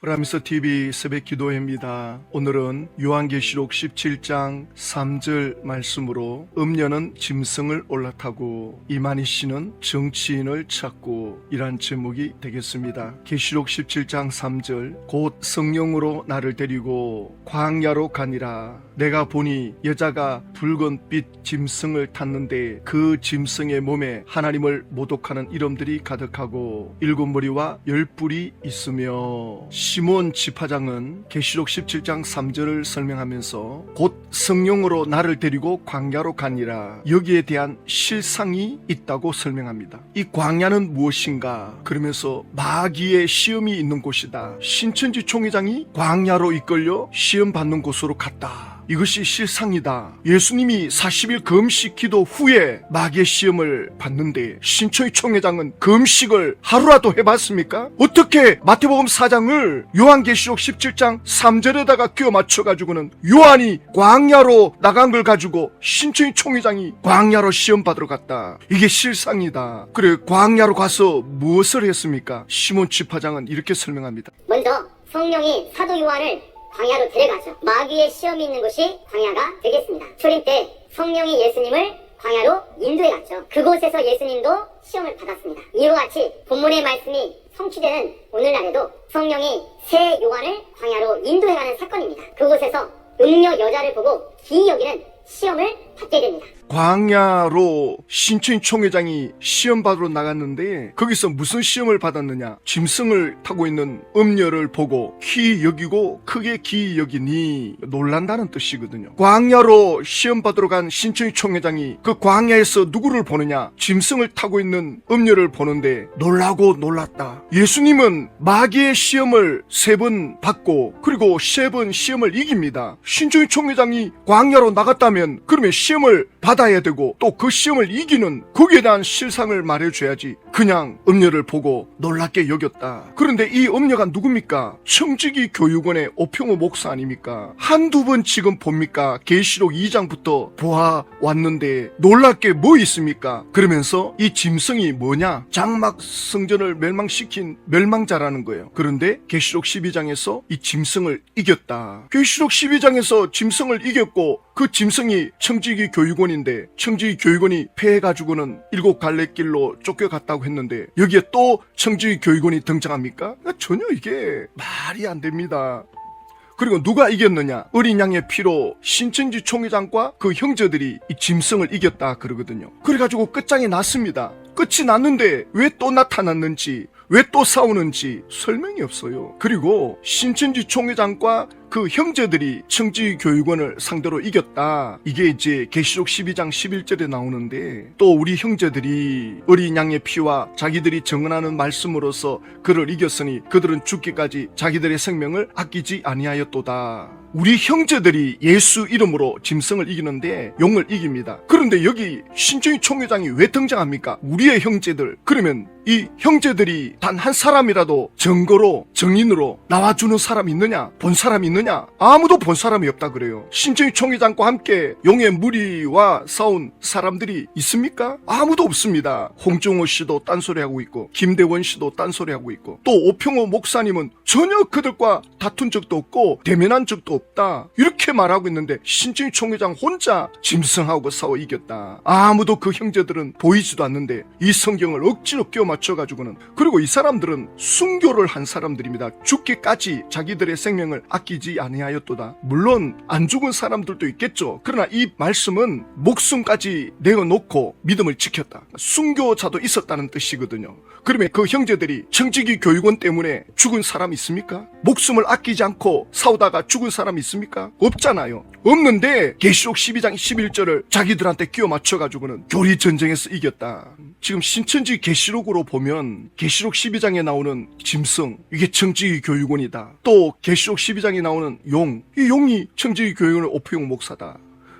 브라미스 TV 새벽 기도회입니다. 오늘은 요한계시록 17장 3절 말씀으로 음녀는 짐승을 올라타고 이만희 씨는 정치인을 찾고 이란 제목이 되겠습니다. 계시록 17장 3절 곧 성령으로 나를 데리고 광야로 가니라. 내가 보니 여자가 붉은 빛 짐승을 탔는데 그 짐승의 몸에 하나님을 모독하는 이름들이 가득하고 7머리와 10뿔이 있으며 시몬 지파장은 계시록 17장 3절을 설명하면서 곧 성령으로 나를 데리고 광야로 가니라. 여기에 대한 실상이 있다고 설명합니다. 이 광야는 무엇인가? 그러면서 마귀의 시험이 있는 곳이다. 신천지 총회장이 광야로 이끌려 시험 받는 곳으로 갔다. 이것이 실상이다. 예수님이 40일 금식 기도 후에 마귀의 시험을 받는데 신천지 총회장은 금식을 하루라도 해봤습니까? 어떻게 마태복음 4장을 요한계시록 17장 3절에다가 끼워 맞춰가지고는 요한이 광야로 나간 걸 가지고 신천지 총회장이 광야로 시험 받으러 갔다. 이게 실상이다. 그래, 광야로 가서 무엇을 했습니까? 시몬 지파장은 이렇게 설명합니다. 먼저 성령이 사도 요한을 광야로 데려가죠. 마귀의 시험이 있는 곳이 광야가 되겠습니다. 초림 때 성령이 예수님을 광야로 인도해 갔죠. 그곳에서 예수님도 시험을 받았습니다. 이와 같이 본문의 말씀이 성취되는 오늘날에도 성령이 새 요한을 광야로 인도해가는 사건입니다. 그곳에서 음녀 여자를 보고 기이 여기는 시험을 받게 됩니다. 광야로 신천지 총회장이 시험 받으러 나갔는데 거기서 무슨 시험을 받았느냐? 짐승을 타고 있는 음녀를 보고 귀히 여기고 크게 귀히 여기니 놀란다는 뜻이거든요. 광야로 시험 받으러 간 신천지 총회장이 그 광야에서 누구를 보느냐? 짐승을 타고 있는 음녀를 보는데 놀라고 놀랐다. 예수님은 마귀의 시험을 3번 받고 그리고 3번 시험을 이깁니다. 신천지 총회장이 광야로 나갔다면 그러면 시험을 받아야 되고 또 그 시험을 이기는 거기에 대한 실상을 말해줘야지. 그냥 음녀를 보고 놀랍게 여겼다. 그런데 이 음녀가 누굽니까? 청지기 교육원의 오평호 목사 아닙니까? 한두 번 지금 봅니까? 계시록 2장부터 보아왔는데 놀랍게 뭐 있습니까? 그러면서 이 짐승이 뭐냐? 장막 성전을 멸망시킨 멸망자라는 거예요. 그런데 계시록 12장에서 이 짐승을 이겼다. 계시록 12장에서 짐승을 이겼고 그 짐승이 청지기 교육원인데 청지기 교육원이 패해가지고는 7 갈래길로 쫓겨갔다고 했는데 여기에 또 청지기 교육원이 등장합니까? 전혀 이게 말이 안 됩니다. 그리고 누가 이겼느냐? 어린 양의 피로 신천지 총회장과 그 형제들이 이 짐승을 이겼다 그러거든요. 그래가지고 끝장이 났습니다. 끝이 났는데 왜 또 나타났는지 왜 또 싸우는지 설명이 없어요. 그리고 신천지 총회장과 그 형제들이 청지기 교육원을 상대로 이겼다. 이게 이제 계시록 12장 11절에 나오는데 또 우리 형제들이 어린 양의 피와 자기들이 정언하는 말씀으로서 그를 이겼으니 그들은 죽기까지 자기들의 생명을 아끼지 아니하였도다. 우리 형제들이 예수 이름으로 짐승을 이기는데 용을 이깁니다. 그런데 여기 신천지 총회장이 왜 등장합니까? 우리의 형제들. 그러면 이 형제들이 단 한 사람이라도 증거로 증인으로 나와주는 사람이 있느냐? 본 사람이 있느냐? 아무도 본 사람이 없다 그래요. 신천지 총회장과 함께 용의 무리와 싸운 사람들이 있습니까? 아무도 없습니다. 홍정호 씨도 딴소리하고 있고 김대원 씨도 딴소리하고 있고 또 오평호 목사님은 전혀 그들과 다툰 적도 없고 대면한 적도 없다. 이렇게 말하고 있는데 신천지 총회장 혼자 짐승하고 싸워 이겼다. 아무도 그 형제들은 보이지도 않는데 이 성경을 억지로 끼워 맞춰가지고는 그리고 이 사람들은 순교를 한 사람들입니다. 죽기까지 자기들의 생명을 아끼지 아니하였도다. 물론 안 죽은 사람들도 있겠죠. 그러나 이 말씀은 목숨까지 내어놓고 믿음을 지켰다. 순교자도 있었다는 뜻이거든요. 그러면 그 형제들이 청지기 교육원 때문에 죽은 사람 있습니까? 목숨을 아끼지 않고 싸우다가 죽은 사람 있습니까? 없잖아요. 없는데 계시록 12장 11절을 자기들한테 끼워 맞춰가지고는 교리 전쟁에서 이겼다. 지금 신천지 계시록으로 보면 계시록 12장에 나오는 짐승, 이게 청지기 교육원이다. 또 계시록 12장에 나오는 용, 이 용이 청지기 교육원의 오평 목사다.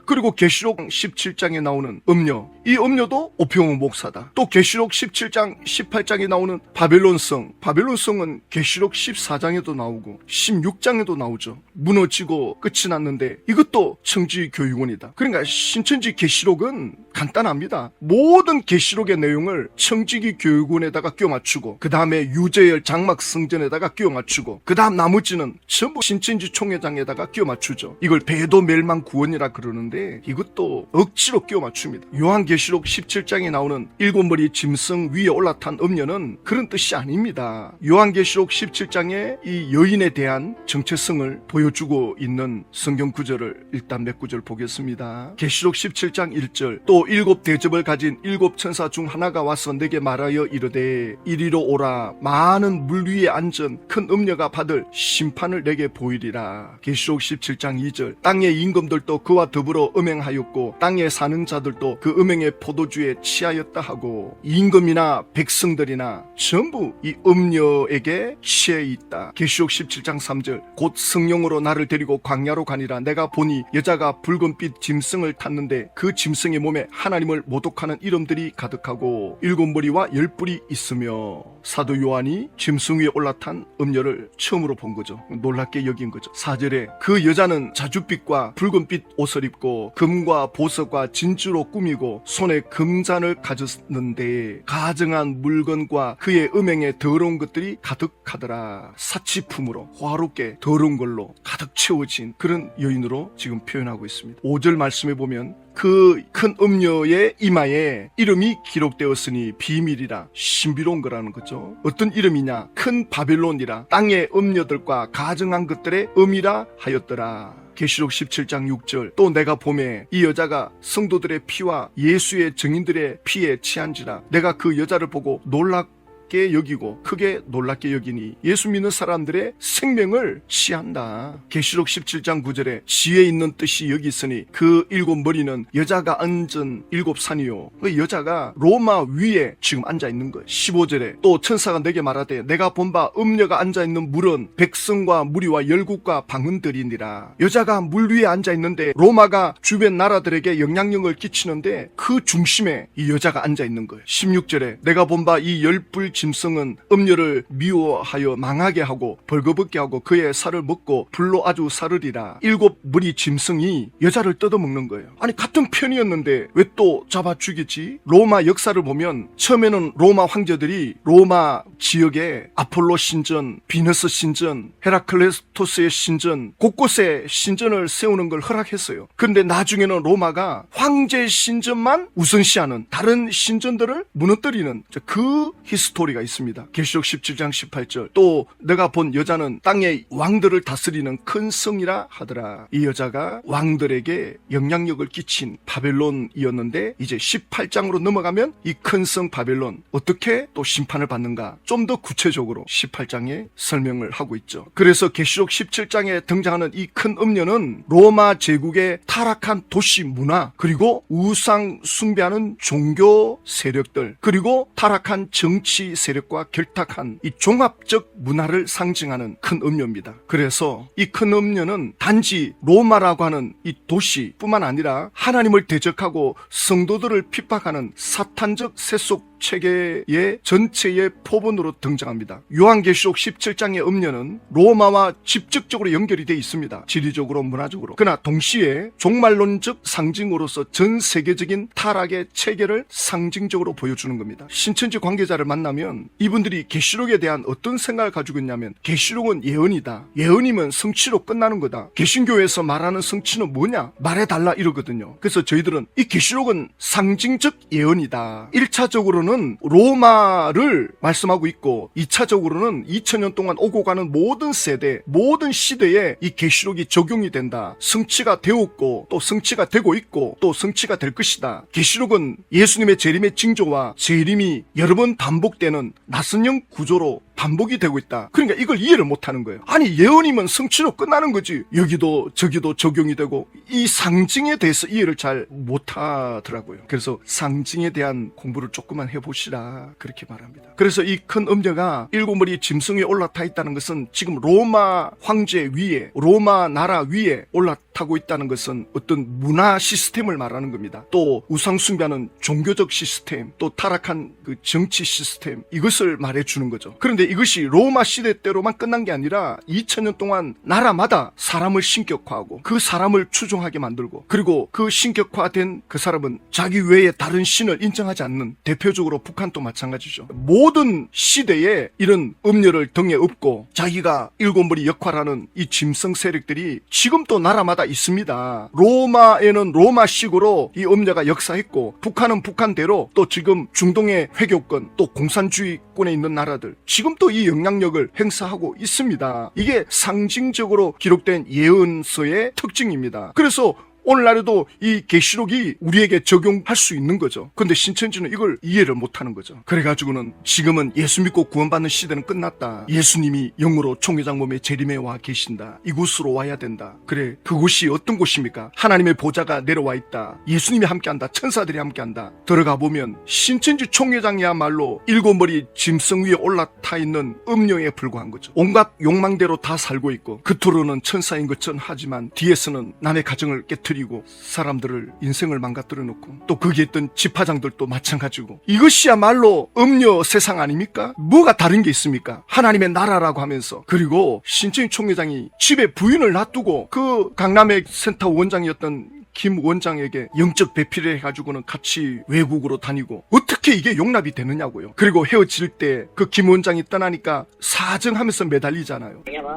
그리고 계시록 17장에 나오는 음녀, 이 음녀도 오평호 목사다. 또 계시록 17장 18장에 나오는 바벨론성은 계시록 14장에도 나오고 16장에도 나오죠. 무너지고 끝이 났는데 이것도 청지교육원이다. 그러니까 신천지 계시록은 간단합니다. 모든 계시록의 내용을 청지기 교육원에다가 끼워 맞추고 그 다음에 유재열 장막 성전에다가 끼워 맞추고 그 다음 나머지는 전부 신천지 총회장에다가 끼워 맞추죠. 이걸 배도 멸망 구원이라 그러는데 이것도 억지로 끼워 맞춥니다. 요한계시록 17장에 나오는 일곱 머리 짐승 위에 올라탄 음녀는 그런 뜻이 아닙니다. 요한계시록 17장에 이 여인에 대한 정체성을 보여주고 있는 성경 구절을 일단 몇 구절 보겠습니다. 계시록 17장 1절, 또 일곱 대접을 가진 일곱 천사 중 하나가 와서 내게 말하여 이르되 이리로 오라. 많은 물 위에 앉은 큰 음녀가 받을 심판을 내게 보이리라. 계시록 17장 2절, 땅의 임금들도 그와 더불어 음행하였고 땅에 사는 자들도 그 음행의 포도주에 취하였다 하고 임금이나 백성들이나 전부 이 음녀에게 취해 있다. 계시록 17장 3절, 곧 성령으로 나를 데리고 광야로 가니라. 내가 보니 여자가 붉은빛 짐승을 탔는데 그 짐승의 몸에 하나님을 모독하는 이름들이 가득하고 일곱 머리와 열 뿔이 있으며, 사도 요한이 짐승 위에 올라탄 음녀를 처음으로 본 거죠. 놀랍게 여긴 거죠. 4절에 그 여자는 자줏빛과 붉은빛 옷을 입고 금과 보석과 진주로 꾸미고 손에 금잔을 가졌는데 가증한 물건과 그의 음행에 더러운 것들이 가득하더라. 사치품으로 화롭게 더러운 걸로 가득 채워진 그런 여인으로 지금 표현하고 있습니다. 5절 말씀해 보면 그 큰 음녀의 이마에 이름이 기록되었으니 비밀이라, 신비로운 거라는 거죠. 어떤 이름이냐? 큰 바벨론이라, 땅의 음녀들과 가증한 것들의 음이라 하였더라. 계시록 17장 6절, 또 내가 보매 이 여자가 성도들의 피와 예수의 증인들의 피에 취한지라. 내가 그 여자를 보고 놀랍게 여기고 크게 놀랍게 여기니 예수 믿는 사람들의 생명을 취한다. 계시록 17장 9절에 지혜 있는 뜻이 여기 있으니 그 일곱 머리는 여자가 앉은 일곱 산이요. 그 여자가 로마 위에 지금 앉아 있는 거예요. 15절에 또 천사가 내게 말하되 내가 본 바 음녀가 앉아 있는 물은 백성과 무리와 열국과 방언들이니라. 여자가 물 위에 앉아 있는데 로마가 주변 나라들에게 영향력을 끼치는데 그 중심에 이 여자가 앉아 있는 거예요. 16절에 내가 본 바 이 열불 짐승은 음녀를 미워하여 망하게 하고 벌거벗게 하고 그의 살을 먹고 불로 아주 사르리라. 일곱 무리 짐승이 여자를 뜯어먹는 거예요. 아니 같은 편이었는데 왜 또 잡아 죽이지? 로마 역사를 보면 처음에는 로마 황제들이 로마 지역에 아폴로 신전, 비너스 신전, 헤라클레스토스의 신전, 곳곳에 신전을 세우는 걸 허락했어요. 그런데 나중에는 로마가 황제 신전만 우선시하는 다른 신전들을 무너뜨리는 그 히스토리가 있습니다. 계시록 17장 18절, 또 내가 본 여자는 땅의 왕들을 다스리는 큰 성이라 하더라. 이 여자가 왕들에게 영향력을 끼친 바벨론이었는데 이제 18장으로 넘어가면 이 큰 성 바벨론 어떻게 또 심판을 받는가 좀 더 구체적으로 18장에 설명을 하고 있죠. 그래서 계시록 17장에 등장하는 이 큰 음녀는 로마 제국의 타락한 도시 문화, 그리고 우상 숭배하는 종교 세력들, 그리고 타락한 정치 세력과 결탁한 이 종합적 문화를 상징하는 큰 음녀입니다. 그래서 이 큰 음녀는 단지 로마라고 하는 이 도시뿐만 아니라 하나님을 대적하고 성도들을 핍박하는 사탄적 세속 체계의 전체의 포본으로 등장합니다. 요한계시록 17장의 음녀는 로마와 직접적으로 연결이 되어 있습니다. 지리적으로, 문화적으로. 그러나 동시에 종말론적 상징으로서 전 세계적인 타락의 체계를 상징적으로 보여주는 겁니다. 신천지 관계자를 만나면 이분들이 계시록에 대한 어떤 생각을 가지고 있냐면, 계시록은 예언이다. 예언이면 성취로 끝나는 거다. 개신교에서 말하는 성취는 뭐냐? 말해달라 이러거든요. 그래서 저희들은 이 계시록은 상징적 예언이다. 1차적으로는 로마를 말씀하고 있고 2차적으로는 2000년 동안 오고 가는 모든 세대, 모든 시대에 이 계시록이 적용이 된다. 성취가 되었고 또 성취가 되고 있고 또 성취가 될 것이다. 계시록은 예수님의 재림의 징조와 재림이 여러 번 반복되는 나선형 구조로 반복이 되고 있다. 그러니까 이걸 이해를 못하는 거예요. 아니 예언이면 성취로 끝나는 거지. 여기도 저기도 적용이 되고 이 상징에 대해서 이해를 잘 못하더라고요. 그래서 상징에 대한 공부를 조금만 생각해 보시라 그렇게 말합니다. 그래서 이 큰 음녀가 일곱 머리 짐승 위에 올라타 있다는 것은 지금 로마 황제 위에, 로마 나라 위에 올라타고 있다는 것은 어떤 문화 시스템을 말하는 겁니다. 또 우상 숭배하는 종교적 시스템, 또 타락한 그 정치 시스템, 이것을 말해주는 거죠. 그런데 이것이 로마 시대 때로만 끝난 게 아니라 2000년 동안 나라마다 사람을 신격화하고 그 사람을 추종하게 만들고, 그리고 그 신격화된 그 사람은 자기 외에 다른 신을 인정하지 않는, 대표적으로 북한도 마찬가지죠. 모든 시대에 이런 음녀를 등에 업고 자기가 일곱 머리 역할하는 이 짐승 세력들이 지금도 나라마다 있습니다. 로마에는 로마식으로 이 음녀가 역사했고, 북한은 북한대로, 또 지금 중동의 회교권, 또 공산주의권에 있는 나라들 지금도 이 영향력을 행사하고 있습니다. 이게 상징적으로 기록된 예언서의 특징입니다. 그래서 오늘날에도 이 계시록이 우리에게 적용할 수 있는 거죠. 근데 신천지는 이걸 이해를 못하는 거죠. 그래가지고는 지금은 예수 믿고 구원받는 시대는 끝났다. 예수님이 영으로 총회장 몸에 재림해 와 계신다. 이곳으로 와야 된다. 그래, 그곳이 어떤 곳입니까? 하나님의 보좌가 내려와 있다. 예수님이 함께한다. 천사들이 함께한다. 들어가 보면 신천지 총회장이야말로 일곱 머리 짐승 위에 올라타 있는 음녀에 불과한 거죠. 온갖 욕망대로 다 살고 있고, 겉으로는 천사인 것처럼 하지만 뒤에서는 남의 가정을 깨뜨리고 사람들을 인생을 망가뜨려 놓고, 또 거기에 있던 지파장들도 마찬가지고, 이것이야말로 음녀 세상 아닙니까? 뭐가 다른 게 있습니까? 하나님의 나라라고 하면서. 그리고 신천지 총회장이 집에 부인을 놔두고 그 강남의 센터 원장이었던 김 원장에게 영적 배필을 해가지고는 같이 외국으로 다니고, 어떻게 이게 용납이 되느냐고요. 그리고 헤어질 때 그 김 원장이 떠나니까 사정하면서 매달리잖아요. 여보,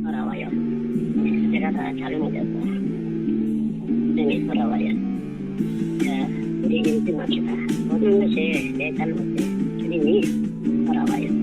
돌아와요. 내가 다 잘못했어. 주님이 돌아와요. 자, 우리 인증합시다. 모든 것이 내 잘못에 주님이 돌아와요.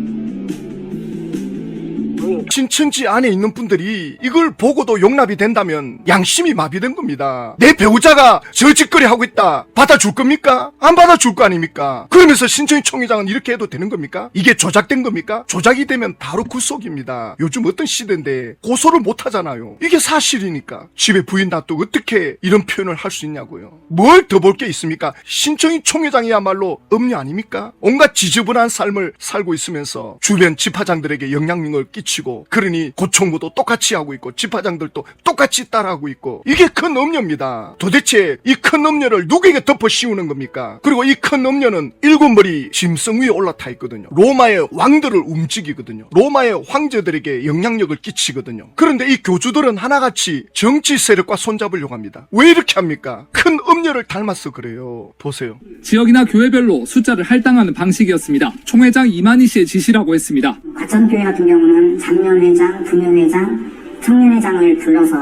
신천지 안에 있는 분들이 이걸 보고도 용납이 된다면 양심이 마비된 겁니다. 내 배우자가 저 짓거리 하고 있다. 받아줄 겁니까? 안 받아줄 거 아닙니까? 그러면서 신천지 총회장은 이렇게 해도 되는 겁니까? 이게 조작된 겁니까? 조작이 되면 바로 구속입니다. 요즘 어떤 시대인데 고소를 못 하잖아요. 이게 사실이니까. 집에 부인 놔두고 어떻게 이런 표현을 할 수 있냐고요. 뭘 더 볼 게 있습니까? 신천지 총회장이야말로 음녀 아닙니까? 온갖 지저분한 삶을 살고 있으면서 주변 지파장들에게 영향력을 끼치고, 그러니 고총무도 똑같이 하고 있고 지파장들도 똑같이 따라하고 있고, 이게 큰 음녀입니다. 도대체 이 큰 음녀를 누구에게 덮어 씌우는 겁니까? 그리고 이 큰 음녀는 일곱 머리 짐승 위에 올라타 있거든요. 로마의 왕들을 움직이거든요. 로마의 황제들에게 영향력을 끼치거든요. 그런데 이 교주들은 하나같이 정치 세력과 손잡으려고 합니다. 왜 이렇게 합니까? 큰 음녀를 닮아서 그래요. 보세요. 지역이나 교회별로 숫자를 할당하는 방식이었습니다. 총회장 이만희 씨의 지시라고 했습니다. 과천교회 같은 경우는 장년회장, 부년회장, 청년회장을 불러서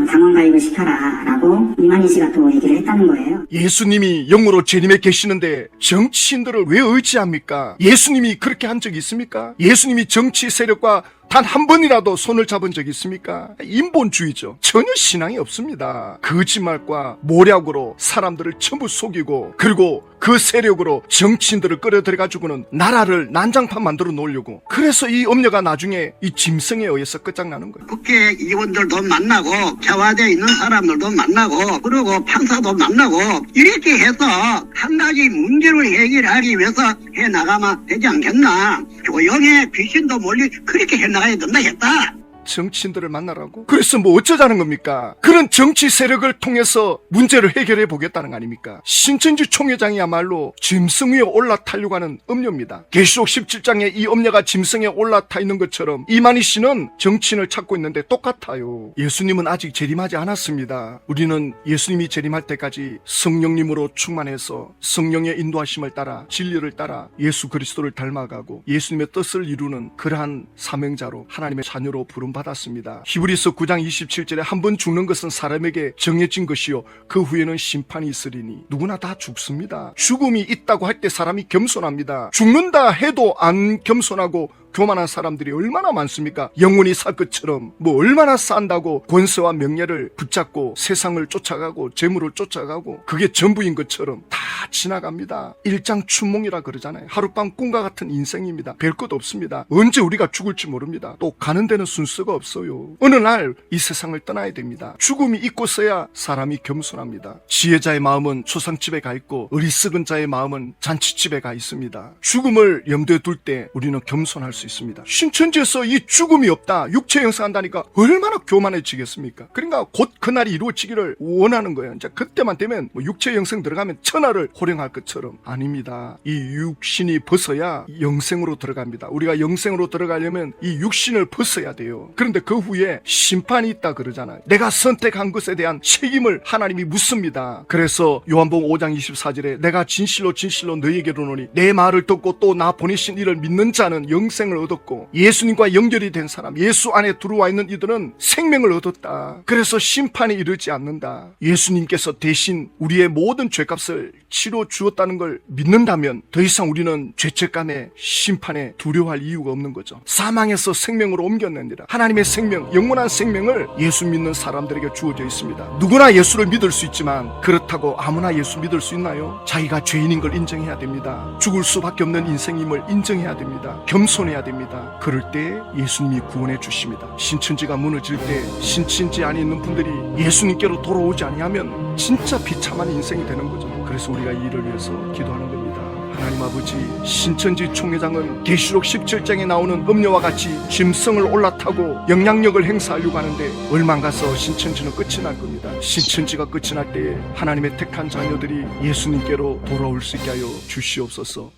당원 가입을 시켜라 라고 이만희 씨가 또 얘기를 했다는 거예요. 예수님이 영으로 재림에 계시는데 정치인들을 왜 의지합니까? 예수님이 그렇게 한 적이 있습니까? 예수님이 정치 세력과 단 한 번이라도 손을 잡은 적이 있습니까? 인본주의죠. 전혀 신앙이 없습니다. 거짓말과 모략으로 사람들을 전부 속이고, 그리고 그 세력으로 정치인들을 끌어들여가지고는 나라를 난장판 만들어 놓으려고. 그래서 이 음녀가 나중에 이 짐승에 의해서 끝장나는 거예요. 국회 의원들도 만나고 청와대에 있는 사람들도 만나고 그리고 판사도 만나고 이렇게 해서 한 가지 문제를 해결하기 위해서 해나가면 되지 않겠나. 조용히 귀신도 몰리 그렇게 해나가야 된다 했다. 정치인들을 만나라고? 그래서 뭐 어쩌자는 겁니까? 그런 정치 세력을 통해서 문제를 해결해 보겠다는 거 아닙니까? 신천지 총회장이야말로 짐승 위에 올라타려고 하는 음녀입니다. 계시록 17장에 이 음녀가 짐승에 올라타 있는 것처럼 이만희 씨는 정치인을 찾고 있는데 똑같아요. 예수님은 아직 재림하지 않았습니다. 우리는 예수님이 재림할 때까지 성령님으로 충만해서 성령의 인도하심을 따라 진리를 따라 예수 그리스도를 닮아가고 예수님의 뜻을 이루는 그러한 사명자로 하나님의 자녀로 부름 받았습니다. 히브리서 9장 27절에 한 번 죽는 것은 사람에게 정해진 것이요 그 후에는 심판이 있으리니. 누구나 다 죽습니다. 죽음이 있다고 할 때 사람이 겸손합니다. 죽는다 해도 안 겸손하고 교만한 사람들이 얼마나 많습니까? 영혼이 살 것처럼 뭐 얼마나 싼다고 권세와 명예를 붙잡고 세상을 쫓아가고 재물을 쫓아가고 그게 전부인 것처럼 다 지나갑니다. 일장춘몽이라 그러잖아요. 하룻밤 꿈과 같은 인생입니다. 별 것 없습니다. 언제 우리가 죽을지 모릅니다. 또 가는 데는 순서가 없어요. 어느 날 이 세상을 떠나야 됩니다. 죽음이 있고서야 사람이 겸손합니다. 지혜자의 마음은 초상집에 가 있고 어리석은 자의 마음은 잔치집에 가 있습니다. 죽음을 염두에 둘 때 우리는 겸손할 수 있습니다. 신천지에서 이 죽음이 없다, 육체 영생한다니까 얼마나 교만해지겠습니까? 그러니까 곧 그날이 이루어지기를 원하는 거예요. 이제 그때만 되면 뭐 육체 영생 들어가면 천하를 호령할 것처럼. 아닙니다. 이 육신이 벗어야 영생으로 들어갑니다. 우리가 영생으로 들어가려면 이 육신을 벗어야 돼요. 그런데 그 후에 심판이 있다 그러잖아요. 내가 선택한 것에 대한 책임을 하나님이 묻습니다. 그래서 요한복음 5장 24절에 내가 진실로 진실로 너희에게 이르노니 내 말을 듣고 또 나 보내신 이를 믿는 자는 영생을 얻었고 예수님과 연결이 된 사람, 예수 안에 들어와 있는 이들은 생명을 얻었다. 그래서 심판이 이르지 않는다. 예수님께서 대신 우리의 모든 죄값을 치러 주었다는 걸 믿는다면 더 이상 우리는 죄책감에 심판에 두려워할 이유가 없는 거죠. 사망에서 생명으로 옮겼느니라. 하나님의 생명, 영원한 생명을 예수 믿는 사람들에게 주어져 있습니다. 누구나 예수를 믿을 수 있지만 그렇다고 아무나 예수 믿을 수 있나요? 자기가 죄인인 걸 인정해야 됩니다. 죽을 수밖에 없는 인생임을 인정해야 됩니다. 겸손해야 됩니다. 그럴 때 예수님이 구원해 주십니다. 신천지가 무너질 때 신천지 안에 있는 분들이 예수님께로 돌아오지 아니하면 진짜 비참한 인생이 되는 거죠. 그래서 우리가 이 일을 위해서 기도하는 겁니다. 하나님 아버지, 신천지 총회장은 계시록 17장에 나오는 음녀와 같이 짐승을 올라타고 영향력을 행사하려고 하는데 얼마 안 가서 신천지는 끝이 날 겁니다. 신천지가 끝이 날 때에 하나님의 택한 자녀들이 예수님께로 돌아올 수 있게 하여 주시옵소서.